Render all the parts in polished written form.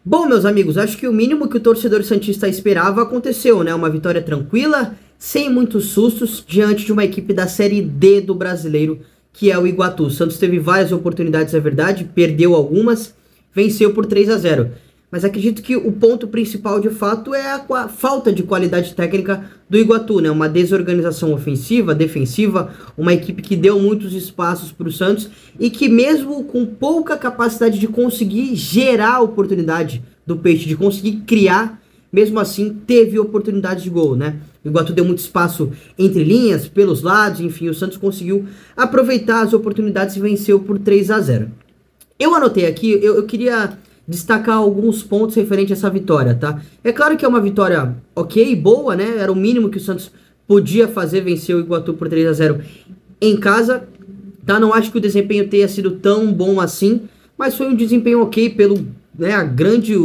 Bom, meus amigos, acho que o mínimo que o torcedor santista esperava aconteceu, né? Uma vitória tranquila, sem muitos sustos, diante de uma equipe da Série D do Brasileiro, que é o Iguatu. O Santos teve várias oportunidades, é verdade, perdeu algumas, venceu por 3-0. Mas acredito que o ponto principal, de fato, é a falta de qualidade técnica do Iguatu, né? Uma desorganização ofensiva, defensiva, uma equipe que deu muitos espaços para o Santos e que mesmo com pouca capacidade de conseguir gerar a oportunidade do Peixe, de conseguir criar, mesmo assim teve oportunidades de gol, né? O Iguatu deu muito espaço entre linhas, pelos lados, enfim, o Santos conseguiu aproveitar as oportunidades e venceu por 3-0. Eu anotei aqui, eu queria destacar alguns pontos referente a essa vitória, tá? É claro que é uma vitória ok, boa, né? Era o mínimo que o Santos podia fazer, vencer o Iguatu por 3-0 em casa, tá? Não acho que o desempenho tenha sido tão bom assim, mas foi um desempenho ok pelo, né, a grande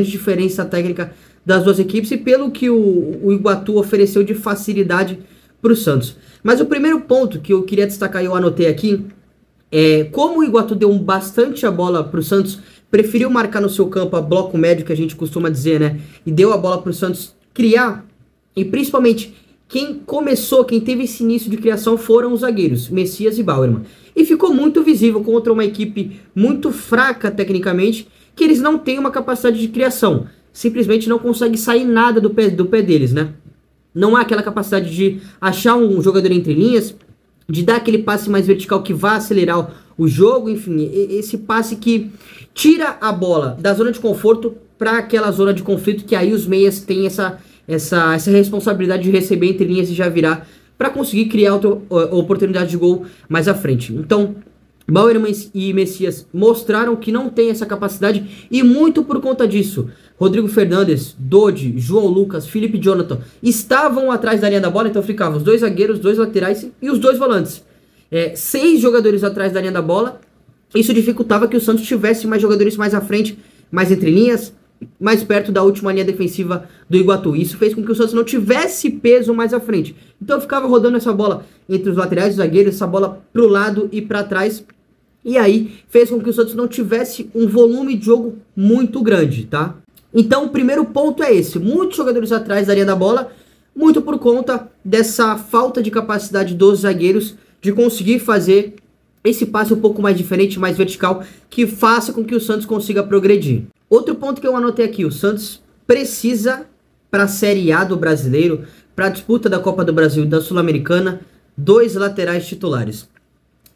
diferença técnica das duas equipes e pelo que o Iguatu ofereceu de facilidade para o Santos. Mas o primeiro ponto que eu queria destacar e eu anotei aqui como o Iguatu deu bastante a bola para o Santos, preferiu marcar no seu campo a bloco médio, que a gente costuma dizer, né? E deu a bola para o Santos criar. E principalmente, quem teve esse início de criação foram os zagueiros, Messias e Bauerman. E ficou muito visível contra uma equipe muito fraca tecnicamente, que eles não têm uma capacidade de criação. Simplesmente não consegue sair nada do pé deles, né? Não há aquela capacidade de achar um jogador entre linhas, de dar aquele passe mais vertical que vai acelerar o jogo, enfim, esse passe que tira a bola da zona de conforto para aquela zona de conflito, que aí os meias têm essa responsabilidade de receber entre linhas e já virar para conseguir criar outra oportunidade de gol mais à frente. Então, Bauerman e Messias mostraram que não tem essa capacidade e muito por conta disso. Rodrigo Fernandes, Dodi, João Lucas, Felipe Jonathan estavam atrás da linha da bola, então ficavam os dois zagueiros, os dois laterais e os dois volantes. 6 jogadores atrás da linha da bola, isso dificultava que o Santos tivesse mais jogadores mais à frente, mais entre linhas, mais perto da última linha defensiva do Iguatu. Isso fez com que o Santos não tivesse peso mais à frente. Então ficava rodando essa bola entre os laterais, os zagueiros, essa bola pro lado e para trás. E aí fez com que o Santos não tivesse um volume de jogo muito grande, tá? Então o primeiro ponto é esse, muitos jogadores atrás da linha da bola, muito por conta dessa falta de capacidade dos zagueiros de conseguir fazer esse passe um pouco mais diferente, mais vertical, que faça com que o Santos consiga progredir. Outro ponto que eu anotei aqui, o Santos precisa, para a Série A do Brasileiro, para a disputa da Copa do Brasil e da Sul-Americana, 2 laterais titulares.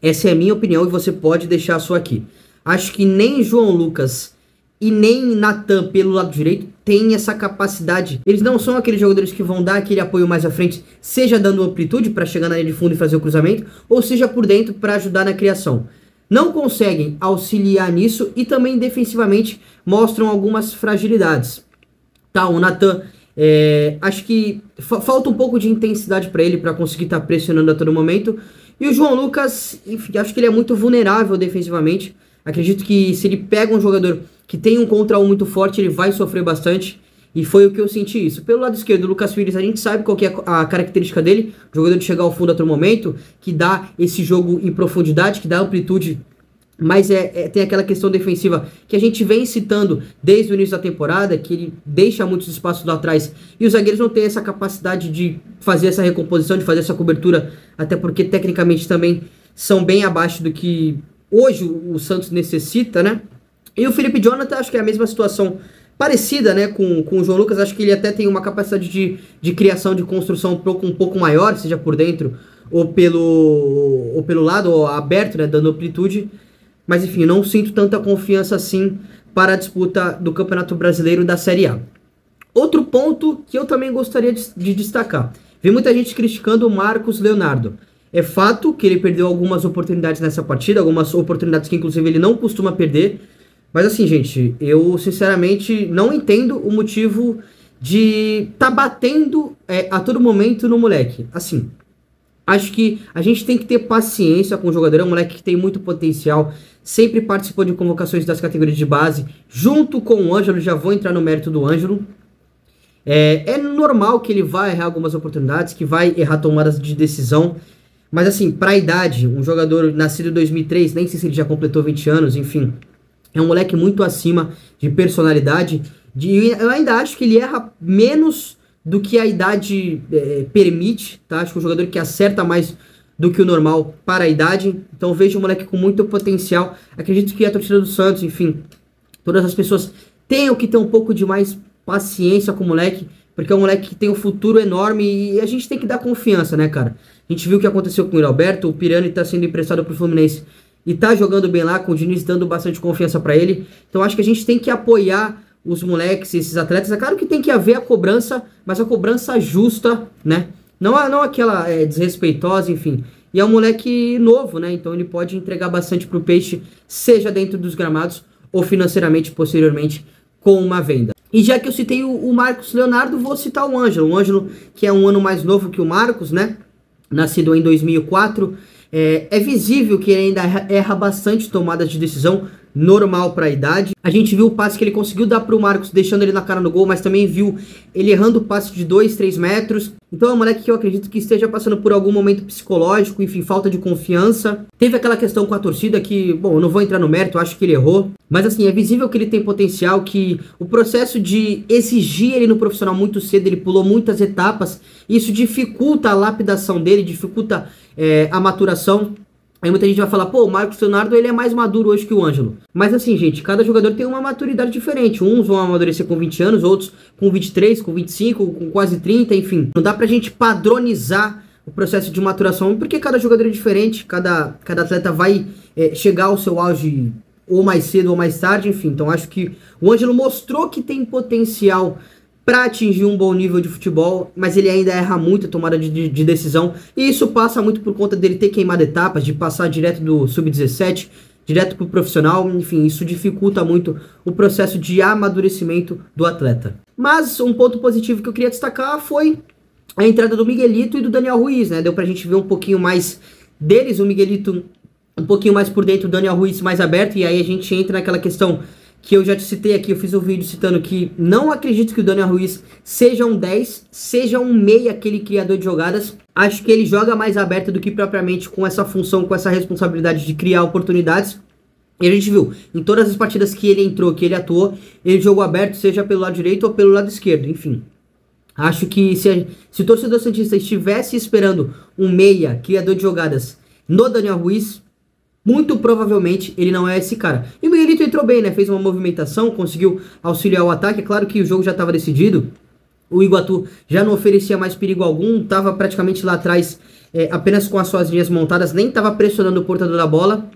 Essa é a minha opinião e você pode deixar a sua aqui. Acho que nem João Lucas e nem Natan pelo lado direito tem essa capacidade. Eles não são aqueles jogadores que vão dar aquele apoio mais à frente, seja dando amplitude para chegar na linha de fundo e fazer o cruzamento, ou seja por dentro para ajudar na criação. Não conseguem auxiliar nisso e também defensivamente mostram algumas fragilidades. Tá, o Natan, acho que falta um pouco de intensidade para ele para conseguir estar pressionando a todo momento. E o João Lucas, enfim, acho que ele é muito vulnerável defensivamente. Acredito que se ele pega um jogador que tem um contra um muito forte, ele vai sofrer bastante. E foi o que eu senti isso. Pelo lado esquerdo, o Lucas Pires, a gente sabe qual que é a característica dele. Jogador de chegar ao fundo a todo momento, que dá esse jogo em profundidade, que dá amplitude. Mas tem aquela questão defensiva que a gente vem citando desde o início da temporada, que ele deixa muitos espaços lá atrás. E os zagueiros não têm essa capacidade de fazer essa recomposição, de fazer essa cobertura, até porque tecnicamente também são bem abaixo do que hoje o Santos necessita, né? E o Felipe Jonathan, acho que é a mesma situação parecida, né, com o João Lucas. Acho que ele até tem uma capacidade de criação, de construção um pouco maior, seja por dentro ou pelo lado, ou aberto, né, dando amplitude. Mas enfim, não sinto tanta confiança assim para a disputa do Campeonato Brasileiro da Série A. Outro ponto que eu também gostaria de destacar. Vi muita gente criticando o Marcos Leonardo. É fato que ele perdeu algumas oportunidades nessa partida, algumas oportunidades que inclusive ele não costuma perder. Mas assim, gente, eu sinceramente não entendo o motivo de tá batendo a todo momento no moleque. Assim, acho que a gente tem que ter paciência com o jogador. É um moleque que tem muito potencial, sempre participou de convocações das categorias de base, junto com o Ângelo. Já vou entrar no mérito do Ângelo. É normal que ele vai errar algumas oportunidades, que vai errar tomadas de decisão. Mas assim, pra idade, um jogador nascido em 2003, nem sei se ele já completou 20 anos, enfim, É um moleque muito acima de personalidade. Eu ainda acho que ele erra menos do que a idade permite, tá? Acho que é um jogador que acerta mais do que o normal para a idade. Então eu vejo um moleque com muito potencial. Acredito que a torcida do Santos, enfim, todas as pessoas tenham que ter um pouco de mais paciência com o moleque, porque é um moleque que tem um futuro enorme e a gente tem que dar confiança, né, cara? A gente viu o que aconteceu com o Alberto, o Pirani tá sendo emprestado pro Fluminense e tá jogando bem lá, com o Diniz dando bastante confiança para ele. Então acho que a gente tem que apoiar os moleques, esses atletas. É claro que tem que haver a cobrança, mas a cobrança justa, né? Não aquela desrespeitosa, enfim. E é um moleque novo, né? Então ele pode entregar bastante pro Peixe, seja dentro dos gramados ou financeiramente, posteriormente, com uma venda. E já que eu citei o Marcos Leonardo, vou citar o Ângelo. O Ângelo, que é um ano mais novo que o Marcos, né? Nascido em 2004. É visível que ele ainda erra bastante tomadas de decisão, normal para a idade. A gente viu o passe que ele conseguiu dar para o Marcos, deixando ele na cara no gol, mas também viu ele errando o passe de 2, 3 metros. Então é um moleque que eu acredito que esteja passando por algum momento psicológico, enfim, falta de confiança. Teve aquela questão com a torcida que, bom, eu não vou entrar no mérito, eu acho que ele errou. Mas assim, é visível que ele tem potencial, que o processo de exigir ele no profissional muito cedo, ele pulou muitas etapas. Isso dificulta a lapidação dele, dificulta a maturação. Aí muita gente vai falar, pô, o Marcos Leonardo ele é mais maduro hoje que o Ângelo. Mas assim, gente, cada jogador tem uma maturidade diferente. Uns vão amadurecer com 20 anos, outros com 23, com 25, com quase 30, enfim. Não dá pra gente padronizar o processo de maturação, porque cada jogador é diferente, cada atleta vai chegar ao seu auge ou mais cedo ou mais tarde, enfim. Então acho que o Ângelo mostrou que tem potencial para atingir um bom nível de futebol, mas ele ainda erra muito a tomada de decisão, e isso passa muito por conta dele ter queimado etapas, de passar direto do sub-17, direto pro profissional, enfim, isso dificulta muito o processo de amadurecimento do atleta. Mas um ponto positivo que eu queria destacar foi a entrada do Miguelito e do Daniel Ruiz, né? Deu pra gente ver um pouquinho mais deles, o Miguelito um pouquinho mais por dentro, o Daniel Ruiz mais aberto, e aí a gente entra naquela questão que eu já te citei aqui, eu fiz um vídeo citando que não acredito que o Daniel Ruiz seja um 10, seja um meia, aquele criador de jogadas. Acho que ele joga mais aberto do que propriamente com essa função, com essa responsabilidade de criar oportunidades. E a gente viu, em todas as partidas que ele entrou, que ele atuou, ele jogou aberto, seja pelo lado direito ou pelo lado esquerdo, enfim. Acho que se o torcedor santista estivesse esperando um meia, criador de jogadas, no Daniel Ruiz, muito provavelmente ele não é esse cara. E o Miguelito entrou bem, né? Fez uma movimentação, conseguiu auxiliar o ataque. É claro que o jogo já estava decidido. O Iguatu já não oferecia mais perigo algum. Estava praticamente lá atrás, apenas com as suas linhas montadas. Nem estava pressionando o portador da bola.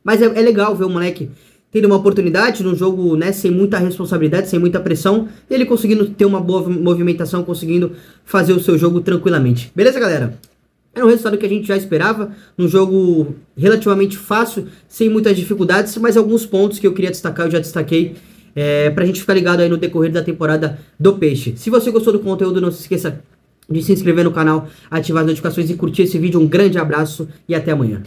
Mas é legal ver o moleque tendo uma oportunidade num jogo, né, sem muita responsabilidade, sem muita pressão. Ele conseguindo ter uma boa movimentação, conseguindo fazer o seu jogo tranquilamente. Beleza, galera? Era um resultado que a gente já esperava, num jogo relativamente fácil, sem muitas dificuldades, mas alguns pontos que eu queria destacar, eu já destaquei, pra gente ficar ligado aí no decorrer da temporada do Peixe. Se você gostou do conteúdo, não se esqueça de se inscrever no canal, ativar as notificações e curtir esse vídeo. Um grande abraço e até amanhã.